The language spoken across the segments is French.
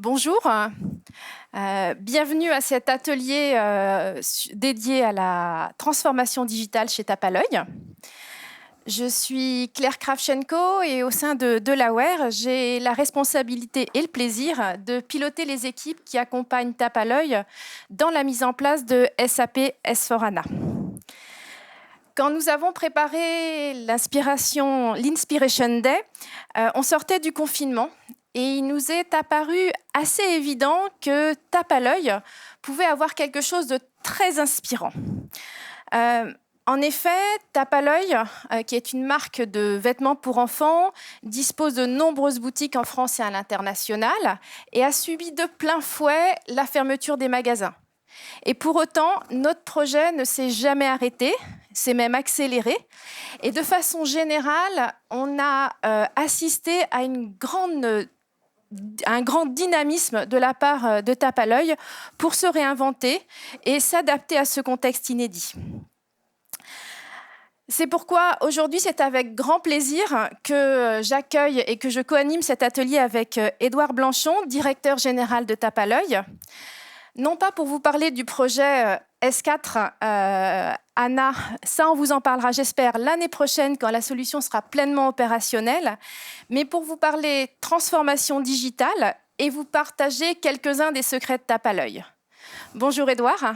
Bonjour, bienvenue à cet atelier dédié à la transformation digitale chez Tape à l'œil. Je suis Claire Kravchenko et au sein de Delaware, j'ai la responsabilité et le plaisir de piloter les équipes qui accompagnent Tape à l'œil dans la mise en place de SAP S/4HANA. Quand nous avons préparé l'Inspiration Day, on sortait du confinement. Et il nous est apparu assez évident que Tape à l'œil pouvait avoir quelque chose de très inspirant. En effet, Tape à l'œil, qui est une marque de vêtements pour enfants, dispose de nombreuses boutiques en France et à l'international et a subi de plein fouet la fermeture des magasins. Et pour autant, notre projet ne s'est jamais arrêté, s'est même accéléré. Et de façon générale, on a assisté à un grand dynamisme de la part de Tape à l'œil pour se réinventer et s'adapter à ce contexte inédit. C'est pourquoi aujourd'hui, c'est avec grand plaisir que j'accueille et que je co-anime cet atelier avec Édouard Blanchon, directeur général de Tape à l'œil. Non pas pour vous parler du projet S4 ANA, ça on vous en parlera j'espère l'année prochaine quand la solution sera pleinement opérationnelle, mais pour vous parler transformation digitale et vous partager quelques-uns des secrets de Tape à l'œil. Bonjour Édouard.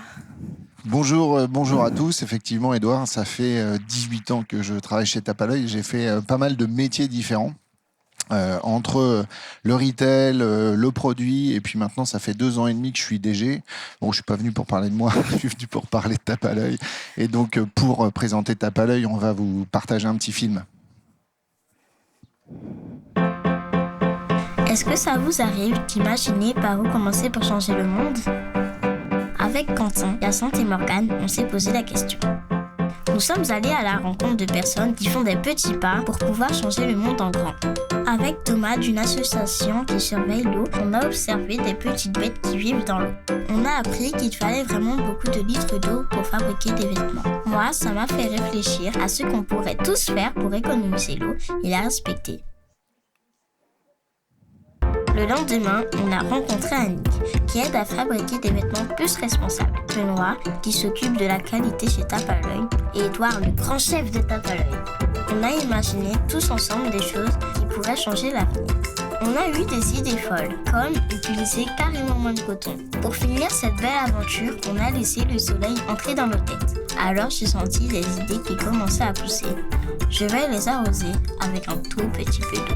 Bonjour à tous. Effectivement, Édouard, ça fait 18 ans que je travaille chez Tape à l'œil. J'ai fait pas mal de métiers différents. Entre le retail, le produit, et puis maintenant ça fait 2 ans et demi que je suis DG. Bon, je suis pas venu pour parler de moi, je suis venu pour parler de Tape à l'œil. Et donc pour présenter Tape à l'œil, on va vous partager un petit film. Est-ce que ça vous arrive d'imaginer par où commencer pour changer le monde ? Avec Quentin, Hyacinthe et Morgane, on s'est posé la question. Nous sommes allés à la rencontre de personnes qui font des petits pas pour pouvoir changer le monde en grand. Avec Thomas d'une association qui surveille l'eau, on a observé des petites bêtes qui vivent dans l'eau. On a appris qu'il fallait vraiment beaucoup de litres d'eau pour fabriquer des vêtements. Moi, ça m'a fait réfléchir à ce qu'on pourrait tous faire pour économiser l'eau et la respecter. Le lendemain, on a rencontré Annick, qui aide à fabriquer des vêtements plus responsables. Benoît, qui s'occupe de la qualité chez Tape à l'œil, et Édouard, le grand chef de Tape à l'œil. On a imaginé tous ensemble des choses qui pourraient changer l'avenir. On a eu des idées folles, comme utiliser carrément moins de coton. Pour finir cette belle aventure, on a laissé le soleil entrer dans nos têtes. Alors j'ai senti des idées qui commençaient à pousser. Je vais les arroser avec un tout petit peu d'eau.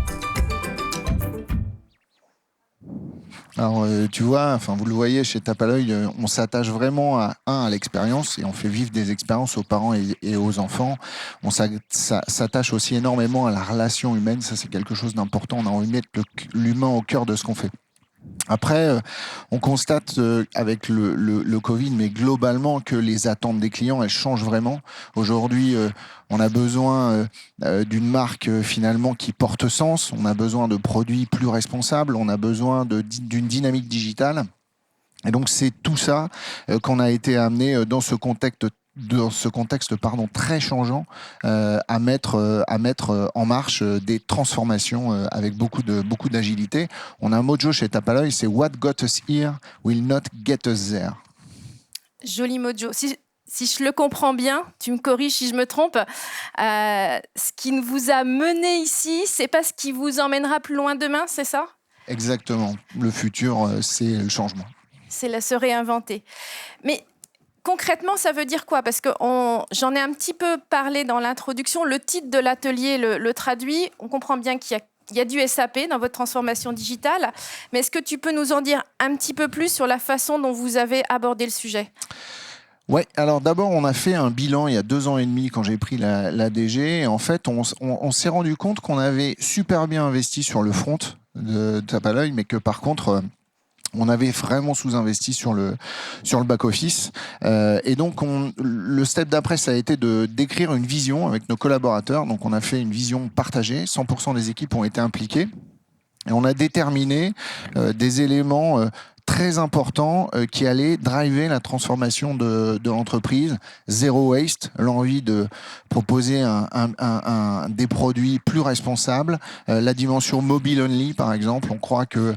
Alors, tu vois, vous le voyez chez Tape à l'œil, on s'attache vraiment à l'expérience et on fait vivre des expériences aux parents et aux enfants. On s'attache aussi énormément à la relation humaine. Ça, c'est quelque chose d'important. On a envie de mettre l'humain au cœur de ce qu'on fait. Après, on constate avec le Covid, mais globalement, que les attentes des clients, elles changent vraiment. Aujourd'hui, on a besoin d'une marque finalement qui porte sens. On a besoin de produits plus responsables. On a besoin d'une dynamique digitale. Et donc, c'est tout ça qu'on a été amené dans ce contexte très changeant à mettre en marche des transformations avec beaucoup d'agilité. On a un mojo chez Tape à l'œil, c'est What got us here will not get us there. Joli mojo. Si je le comprends bien, tu me corriges si je me trompe, ce qui vous a mené ici, c'est pas ce qui vous emmènera plus loin demain, c'est ça ? Exactement. Le futur, c'est le changement. C'est se réinventer. Mais concrètement, ça veut dire quoi ? Parce que j'en ai un petit peu parlé dans l'introduction. Le titre de l'atelier le traduit. On comprend bien qu'il y a du SAP dans votre transformation digitale. Mais est-ce que tu peux nous en dire un petit peu plus sur la façon dont vous avez abordé le sujet ? Ouais, alors d'abord, on a fait un bilan il y a 2 ans et demi quand j'ai pris la DG. Et en fait, on s'est rendu compte qu'on avait super bien investi sur le front de Tape à l'œil, mais que par contre, on avait vraiment sous-investi sur le back-office. Et donc, le step d'après, ça a été de d'écrire une vision avec nos collaborateurs. Donc, on a fait une vision partagée. 100% des équipes ont été impliquées. Et on a déterminé des éléments très important qui allait driver la transformation de l'entreprise. Zero waste, l'envie de proposer des produits plus responsables. La dimension mobile only, par exemple. On croit que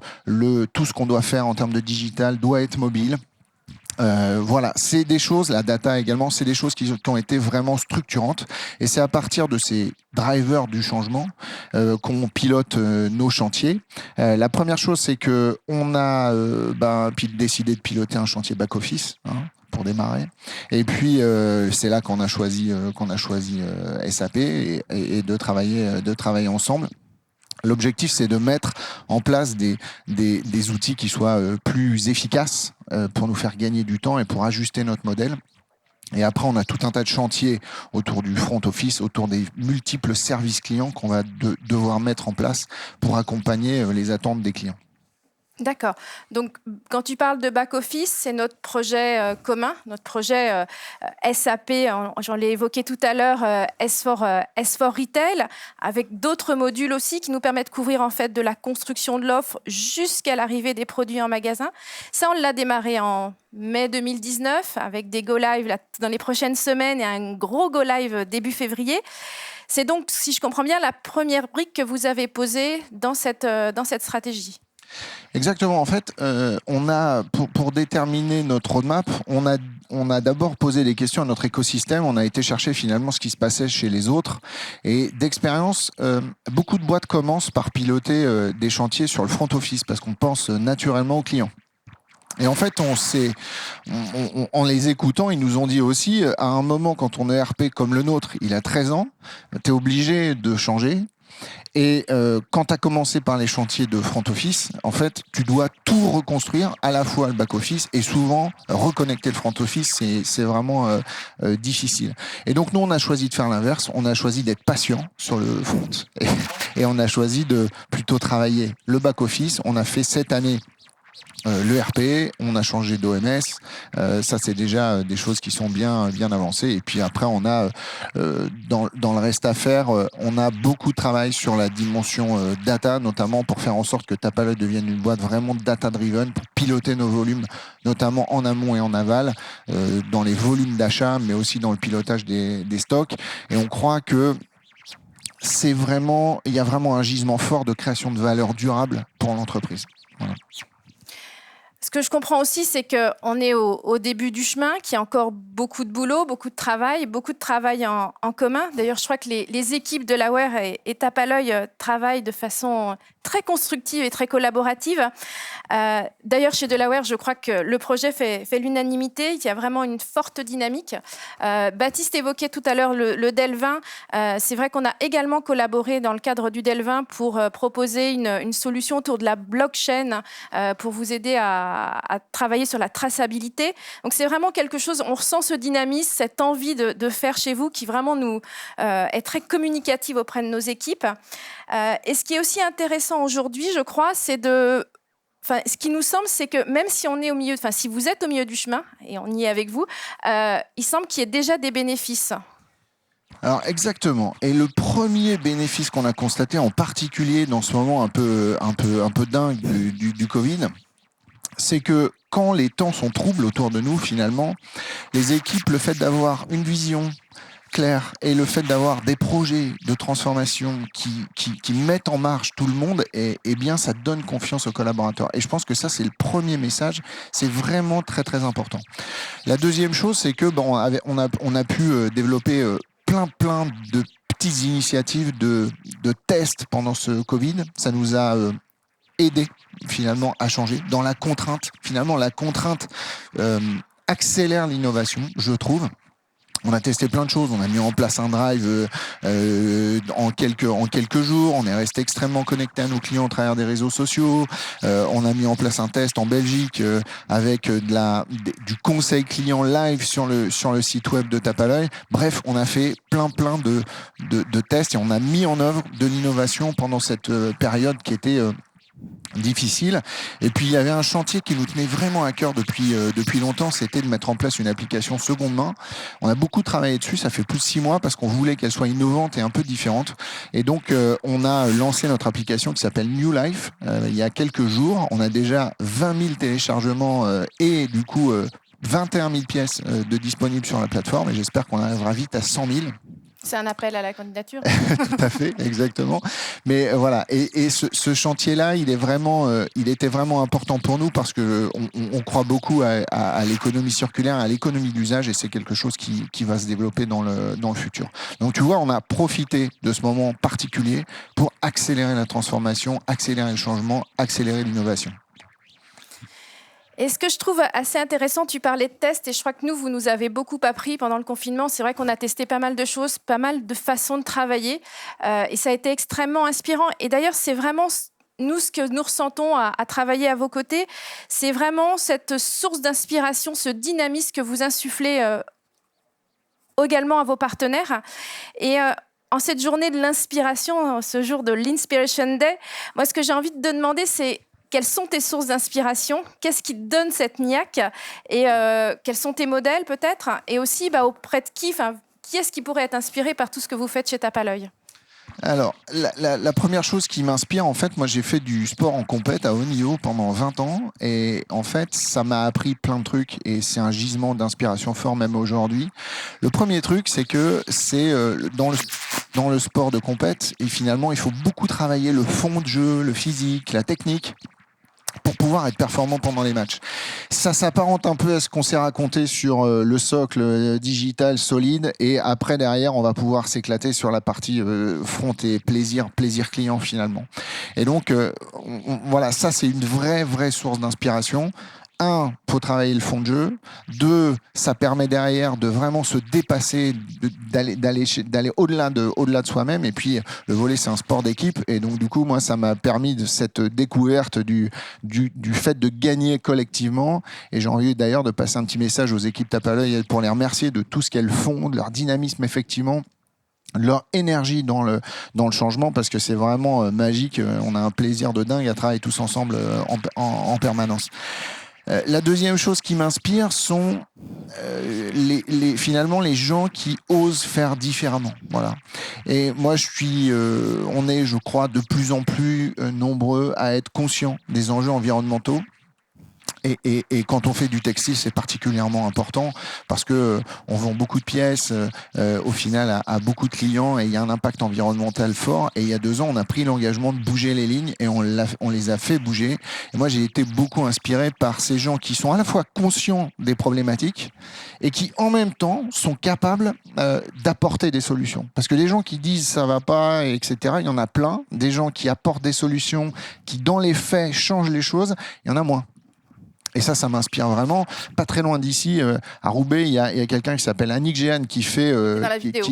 tout ce qu'on doit faire en termes de digital doit être mobile. Voilà, c'est des choses, la data également, c'est des choses qui ont été vraiment structurantes. Et c'est à partir de ces drivers du changement qu'on pilote nos chantiers. La première chose, c'est que on a décidé de piloter un chantier back-office. Pour démarrer. Et puis c'est là qu'on a choisi SAP et de travailler ensemble. L'objectif, c'est de mettre en place des outils qui soient plus efficaces pour nous faire gagner du temps et pour ajuster notre modèle. Et après, on a tout un tas de chantiers autour du front office, autour des multiples services clients qu'on va devoir mettre en place pour accompagner les attentes des clients. D'accord. Donc, quand tu parles de back-office, c'est notre projet commun, notre projet SAP, j'en l'ai évoqué tout à l'heure, S4 Retail, avec d'autres modules aussi qui nous permettent de couvrir en fait de la construction de l'offre jusqu'à l'arrivée des produits en magasin. Ça, on l'a démarré en mai 2019 avec des go-live dans les prochaines semaines et un gros go-live début février. C'est donc, si je comprends bien, la première brique que vous avez posée dans cette stratégie. Exactement. En fait, on a pour déterminer notre roadmap, on a d'abord posé des questions à notre écosystème. On a été chercher finalement ce qui se passait chez les autres. Et d'expérience, beaucoup de boîtes commencent par piloter des chantiers sur le front office parce qu'on pense naturellement aux clients. Et en fait, en les écoutant, ils nous ont dit aussi, à un moment, quand on est ERP comme le nôtre, il a 13 ans, tu es obligé de changer. Et quand tu as commencé par les chantiers de front office, en fait, tu dois tout reconstruire, à la fois le back office et souvent reconnecter le front office, c'est vraiment difficile. Et donc nous, on a choisi de faire l'inverse, on a choisi d'être patient sur le front et on a choisi de plutôt travailler le back office. On a fait cette année l'ERP, on a changé d'OMS, ça c'est déjà des choses qui sont bien avancées. Et puis après, on a dans le reste à faire, on a beaucoup de travail sur la dimension data, notamment pour faire en sorte que Tapaloy devienne une boîte vraiment data-driven pour piloter nos volumes, notamment en amont et en aval, dans les volumes d'achat, mais aussi dans le pilotage des stocks. Et on croit que il y a vraiment un gisement fort de création de valeur durable pour l'entreprise. Voilà. Ce que je comprends aussi, c'est qu'on est au début du chemin, qu'il y a encore beaucoup de boulot, beaucoup de travail en commun. D'ailleurs, je crois que les équipes de l'Aware et Tapaloy travaillent de façon très constructive et très collaborative. D'ailleurs, chez Delaware, je crois que le projet fait l'unanimité. Il y a vraiment une forte dynamique. Baptiste évoquait tout à l'heure le DEL20. C'est vrai qu'on a également collaboré dans le cadre du DEL20 pour proposer une solution autour de la blockchain pour vous aider à travailler sur la traçabilité. Donc, c'est vraiment quelque chose, on ressent ce dynamisme, cette envie de faire chez vous qui vraiment est très communicative auprès de nos équipes. Et ce qui est aussi intéressant aujourd'hui, je crois, ce qui nous semble, c'est que même si on est si vous êtes au milieu du chemin, et on y est avec vous, il semble qu'il y ait déjà des bénéfices. Alors exactement. Et le premier bénéfice qu'on a constaté, en particulier dans ce moment un peu dingue du Covid, c'est que quand les temps sont troubles autour de nous, finalement, les équipes, le fait d'avoir une vision claire et le fait d'avoir des projets de transformation qui mettent en marche tout le monde, et bien ça donne confiance aux collaborateurs. Et je pense que ça, c'est le premier message. C'est vraiment très très important. La deuxième chose, c'est que on a pu développer plein de petites initiatives de tests pendant ce Covid. Ça nous a aidé finalement à changer dans la contrainte. Finalement, la contrainte accélère l'innovation, je trouve. On a testé plein de choses, on a mis en place un drive en quelques jours, on est resté extrêmement connecté à nos clients au travers des réseaux sociaux, on a mis en place un test en Belgique avec du conseil client live sur le site web de Tapaloy. Bref, on a fait plein de tests et on a mis en œuvre de l'innovation pendant cette période qui était difficile. Et puis il y avait un chantier qui nous tenait vraiment à cœur depuis longtemps, c'était de mettre en place une application seconde main. On a beaucoup travaillé dessus, ça fait plus de 6 mois parce qu'on voulait qu'elle soit innovante et un peu différente. Et donc on a lancé notre application qui s'appelle New Life il y a quelques jours. On a déjà 20 000 téléchargements et du coup 21 000 pièces de disponibles sur la plateforme et j'espère qu'on arrivera vite à 100 000. C'est un appel à la candidature. Tout à fait, exactement. Mais voilà, et ce chantier-là, il était vraiment important pour nous parce que on croit beaucoup à l'économie circulaire, à l'économie d'usage, et c'est quelque chose qui va se développer dans le futur. Donc tu vois, on a profité de ce moment particulier pour accélérer la transformation, accélérer le changement, accélérer l'innovation. Et ce que je trouve assez intéressant, tu parlais de tests et je crois que vous nous avez beaucoup appris pendant le confinement. C'est vrai qu'on a testé pas mal de choses, pas mal de façons de travailler et ça a été extrêmement inspirant. Et d'ailleurs, c'est vraiment ce que nous ressentons à travailler à vos côtés. C'est vraiment cette source d'inspiration, ce dynamisme que vous insufflez également à vos partenaires. Et en cette journée de l'inspiration, ce jour de l'Inspiration Day, moi, ce que j'ai envie de te demander, c'est quelles sont tes sources d'inspiration? Qu'est-ce qui te donne cette niaque? Et quels sont tes modèles peut-être? Et aussi auprès de qui est-ce qui pourrait être inspiré par tout ce que vous faites chez Tape à l'œil? Alors, la première chose qui m'inspire, en fait, moi j'ai fait du sport en compète à haut niveau pendant 20 ans et en fait, ça m'a appris plein de trucs et c'est un gisement d'inspiration fort même aujourd'hui. Le premier truc, c'est que c'est dans le sport de compète et finalement, il faut beaucoup travailler le fond de jeu, le physique, la technique, pour pouvoir être performant pendant les matchs. Ça s'apparente un peu à ce qu'on s'est raconté sur le socle digital solide et après derrière on va pouvoir s'éclater sur la partie front et plaisir client finalement. Et donc voilà, ça c'est une vraie source d'inspiration. 1, faut travailler le fond de jeu. 2, ça permet derrière de vraiment se dépasser, d'aller au-delà de soi-même. Et puis, le volley, c'est un sport d'équipe. Et donc, du coup, moi, ça m'a permis de cette découverte du fait de gagner collectivement. Et j'ai envie d'ailleurs de passer un petit message aux équipes Tape à l'œil pour les remercier de tout ce qu'elles font, de leur dynamisme, effectivement, leur énergie dans le changement, parce que c'est vraiment magique. On a un plaisir de dingue à travailler tous ensemble en permanence. La deuxième chose qui m'inspire sont finalement les gens qui osent faire différemment. Voilà. Et moi, on est, je crois, de plus en plus nombreux à être conscients des enjeux environnementaux. Et quand on fait du textile, c'est particulièrement important parce que on vend beaucoup de pièces au final à beaucoup de clients et il y a un impact environnemental fort. Et il y a 2 ans, on a pris l'engagement de bouger les lignes et on les a fait bouger. Et moi, j'ai été beaucoup inspiré par ces gens qui sont à la fois conscients des problématiques et qui, en même temps, sont capables d'apporter des solutions. Parce que les gens qui disent ça va pas, etc., il y en a plein. Des gens qui apportent des solutions, qui dans les faits changent les choses, il y en a moins. Et ça m'inspire vraiment. Pas très loin d'ici, à Roubaix, il y a quelqu'un qui s'appelle Annick Jeanne qui fait,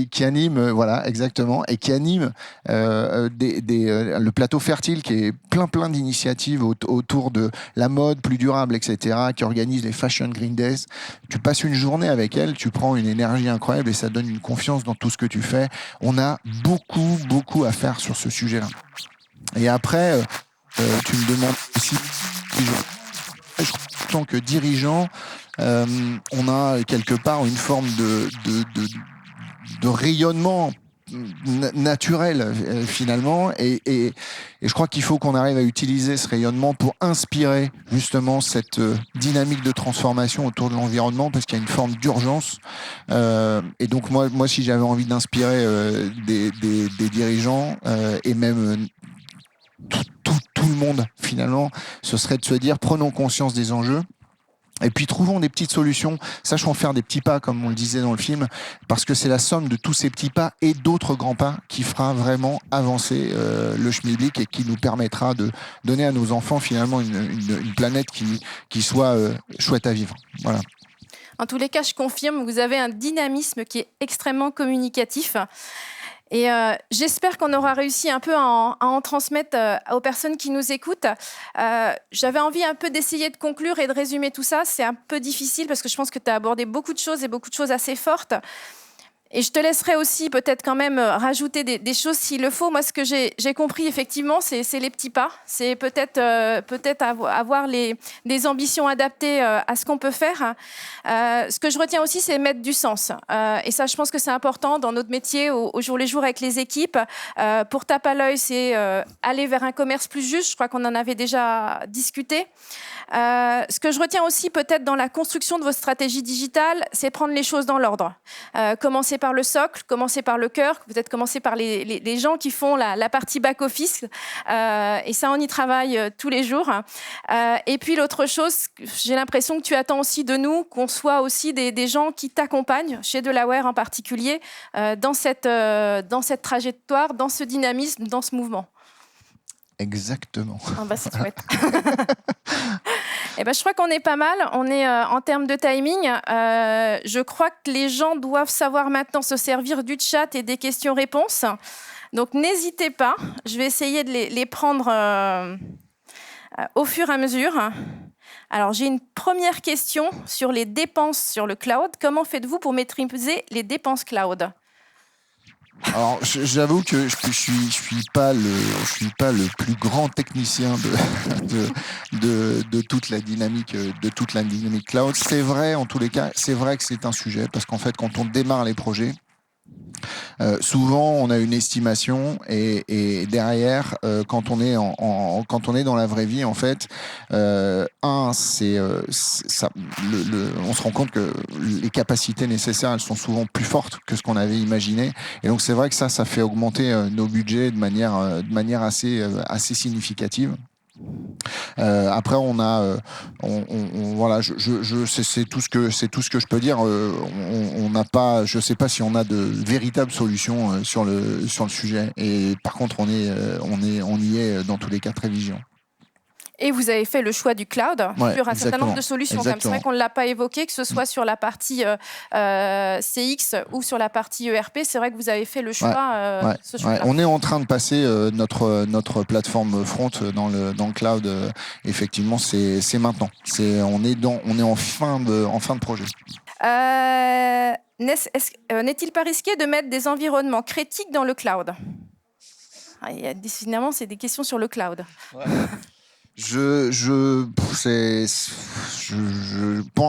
qui anime, voilà, exactement, et qui anime le plateau fertile, qui est plein d'initiatives autour de la mode plus durable, etc., qui organise les Fashion Green Days. Tu passes une journée avec elle, tu prends une énergie incroyable et ça donne une confiance dans tout ce que tu fais. On a beaucoup à faire sur ce sujet-là. Et après, tu me demandes aussi... En tant que dirigeant, on a quelque part une forme de rayonnement naturel finalement et je crois qu'il faut qu'on arrive à utiliser ce rayonnement pour inspirer justement cette dynamique de transformation autour de l'environnement parce qu'il y a une forme d'urgence et donc moi si j'avais envie d'inspirer des dirigeants et même tout le monde finalement, ce serait de se dire prenons conscience des enjeux et puis trouvons des petites solutions, sachons faire des petits pas comme on le disait dans le film, parce que c'est la somme de tous ces petits pas et d'autres grands pas qui fera vraiment avancer le schmilblick et qui nous permettra de donner à nos enfants finalement une planète qui soit chouette à vivre. Voilà. En tous les cas, je confirme, vous avez un dynamisme qui est extrêmement communicatif. Et j'espère qu'on aura réussi un peu à en transmettre aux personnes qui nous écoutent. J'avais envie un peu d'essayer de conclure et de résumer tout ça. C'est un peu difficile parce que je pense que tu as abordé beaucoup de choses et beaucoup de choses assez fortes. Et je te laisserai aussi peut-être quand même rajouter des choses s'il le faut. Moi, ce que j'ai compris, effectivement, c'est les petits pas. C'est peut-être avoir des ambitions adaptées à ce qu'on peut faire. Ce que je retiens aussi, c'est mettre du sens. Et ça, je pense que c'est important dans notre métier au jour le jour avec les équipes. Pour Tape à l'œil, c'est aller vers un commerce plus juste. Je crois qu'on en avait déjà discuté. Ce que je retiens aussi peut-être dans la construction de vos stratégies digitales, c'est prendre les choses dans l'ordre. Commencer par le socle, commencer par le cœur, peut-être commencer par les gens qui font la partie back-office. Et ça, on y travaille tous les jours. Et puis l'autre chose, j'ai l'impression que tu attends aussi de nous qu'on soit aussi des gens qui t'accompagnent, chez Delaware en particulier, dans cette trajectoire, dans ce dynamisme, dans ce mouvement. Exactement. Ah bah, c'est chouette. Eh ben, je crois qu'on est pas mal. On est en termes de timing. Je crois que les gens doivent savoir maintenant se servir du chat et des questions-réponses. Donc, n'hésitez pas. Je vais essayer de les prendre au fur et à mesure. Alors, j'ai une première question sur les dépenses sur le cloud. Comment faites-vous pour maîtriser les dépenses cloud ? Alors, j'avoue que je suis pas le plus grand technicien de toute la dynamique cloud. C'est vrai, en tous les cas, c'est vrai que c'est un sujet parce qu'en fait, quand on démarre les projets, souvent on a une estimation et derrière, quand on est dans la vraie vie, en fait, on se rend compte que les capacités nécessaires, elles sont souvent plus fortes que ce qu'on avait imaginé. Et donc c'est vrai que ça fait augmenter nos budgets de manière assez significative. Après, voilà, c'est tout ce que je peux dire. On n'a pas, je sais pas si on a de véritables solutions sur le sujet. Et par contre, on y est dans tous les cas très vigilant. Et vous avez fait le choix du cloud sur un certain nombre de solutions. C'est vrai qu'on ne l'a pas évoqué, que ce soit sur la partie CX ou sur la partie ERP. C'est vrai que vous avez fait le choix. Ce choix-là. On est en train de passer notre plateforme front dans le cloud. Effectivement, c'est maintenant. On est en fin de projet. N'est-il pas risqué de mettre des environnements critiques dans le cloud ? Décidément, c'est des questions sur le cloud. Ouais.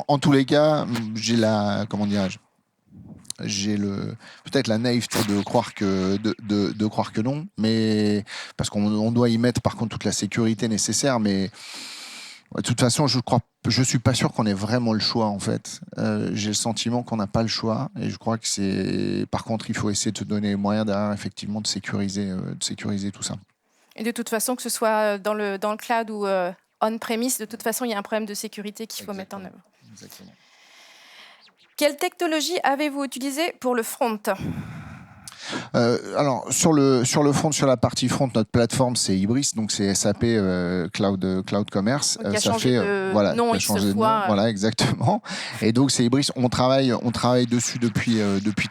En tous les cas, j'ai peut-être la naïveté de croire que non, mais parce qu'on doit y mettre par contre toute la sécurité nécessaire, mais de toute façon, je suis pas sûr qu'on ait vraiment le choix en fait. J'ai le sentiment qu'on n'a pas le choix et je crois que par contre, il faut essayer de se donner les moyens derrière effectivement de sécuriser tout ça. Et de toute façon, que ce soit dans le cloud ou on-premise, de toute façon, il y a un problème de sécurité qu'il faut mettre en œuvre. Exactement. Quelle technologie avez-vous utilisée pour le front ? Alors sur le front, sur la partie front, notre plateforme c'est Ibris, donc c'est SAP Cloud Commerce. Donc, ça fait nom, a changé de nom, voilà exactement. Et donc c'est Ibris. On travaille dessus depuis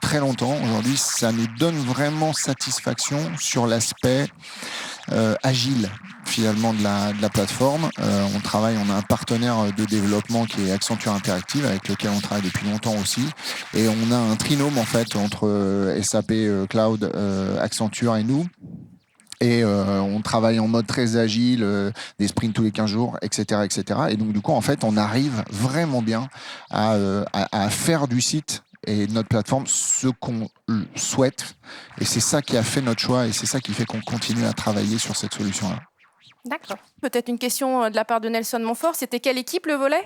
très longtemps. Aujourd'hui, ça nous donne vraiment satisfaction sur l'aspect agile finalement de la plateforme. On a un partenaire de développement qui est Accenture Interactive avec lequel on travaille depuis longtemps aussi, et on a un trinôme en fait entre SAP Cloud, Accenture et nous. Et on travaille en mode très agile, des sprints tous les 15 jours, etc., etc. Et donc du coup en fait on arrive vraiment bien à faire du site et notre plateforme ce qu'on souhaite, et c'est ça qui a fait notre choix et c'est ça qui fait qu'on continue à travailler sur cette solution-là. D'accord. Peut-être une question de la part de Nelson Montfort. C'était quelle équipe, le volley ?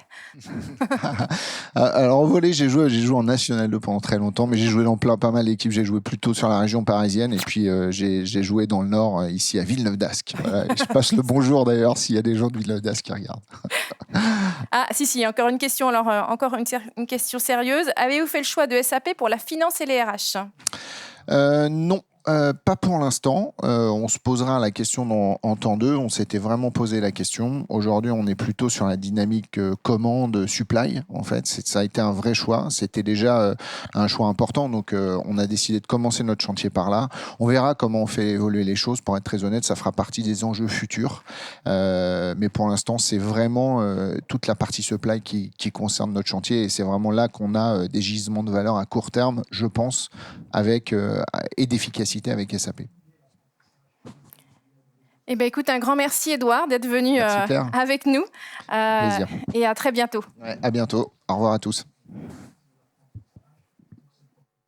Alors au volley, j'ai joué en National 2 pendant très longtemps, mais j'ai joué dans pas mal d'équipes. J'ai joué plutôt sur la région parisienne et puis j'ai joué dans le Nord, ici à Villeneuve-d'Ascq. Voilà. Je passe le bonjour d'ailleurs s'il y a des gens de Villeneuve-d'Ascq qui regardent. Ah si, encore une question. Alors encore une question sérieuse. Avez-vous fait le choix de SAP pour la finance et les RH ? Non. Pas pour l'instant. On se posera la question en temps 2. On s'était vraiment posé la question. Aujourd'hui, on est plutôt sur la dynamique commande-supply. En fait, ça a été un vrai choix. C'était déjà un choix important. Donc, on a décidé de commencer notre chantier par là. On verra comment on fait évoluer les choses. Pour être très honnête, ça fera partie des enjeux futurs. Mais pour l'instant, c'est vraiment toute la partie supply qui concerne notre chantier. Et c'est vraiment là qu'on a des gisements de valeur à court terme, je pense, et d'efficacité avec SAP. Eh ben, écoute, un grand merci, Edouard, d'être venu avec nous. Plaisir. Et à très bientôt. Ouais, à bientôt. Au revoir à tous.